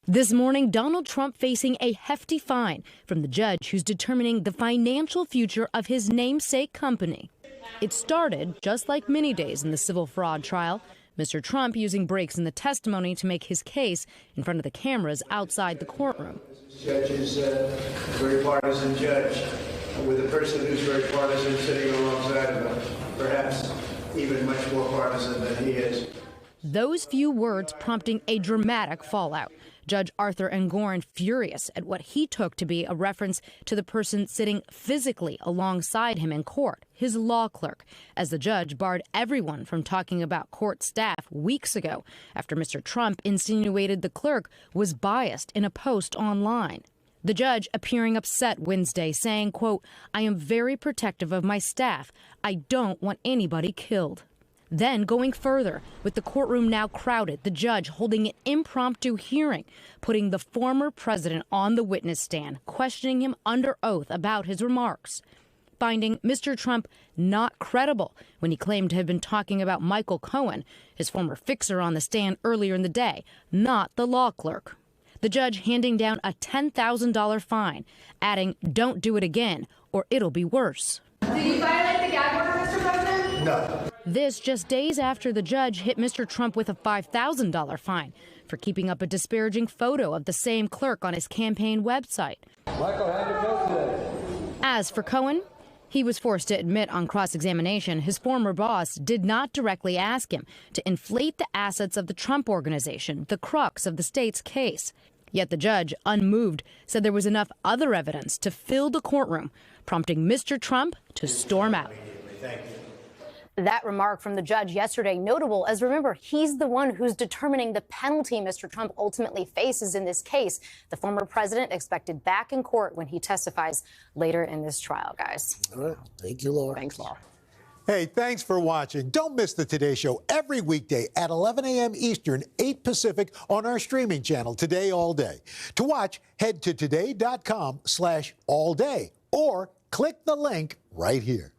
This morning, Donald Trump facing a hefty fine from the judge who's determining the financial future of his namesake company. It started just like many days in the civil fraud trial. Mr. Trump using breaks in the testimony to make his case in front of the cameras outside the courtroom. This judge is a very partisan judge, with a person who's very partisan sitting alongside of him, perhaps even much more partisan than he is. Those few words prompting a dramatic fallout. Judge Arthur Engoron furious at what he took to be a reference to the person sitting physically alongside him in court, his law clerk, as the judge barred everyone from talking about court staff weeks ago after Mr. Trump insinuated the clerk was biased in a post online. The judge appearing upset Wednesday, saying, quote, "I am very protective of my staff. I don't want anybody killed." Then going further, with the courtroom now crowded, the judge holding an impromptu hearing, putting the former president on the witness stand, questioning him under oath about his remarks, finding Mr. Trump not credible when he claimed to have been talking about Michael Cohen, his former fixer on the stand earlier in the day, not the law clerk. The judge handing down a $10,000 fine, adding, "Don't do it again, or it'll be worse." Did you violate the gag order, Mr. President? No. This just days after the judge hit Mr. Trump with a $5,000 fine for keeping up a disparaging photo of the same clerk on his campaign website. Michael, how'd it go today? As for Cohen, he was forced to admit on cross-examination his former boss did not directly ask him to inflate the assets of the Trump Organization, the crux of the state's case. Yet the judge, unmoved, said there was enough other evidence to fill the courtroom, prompting Mr. Trump to storm out. Thank you. That remark from the judge yesterday notable, as remember, he's the one who's determining the penalty Mr. Trump ultimately faces in this case. The former president expected back in court when he testifies later in this trial, guys. All right. Thank you, Laura. Thanks, Laura. Hey, thanks for watching. Don't miss the Today Show every weekday at 11 a.m. Eastern, 8 Pacific on our streaming channel, Today All Day. To watch, head to today.com/allday or click the link right here.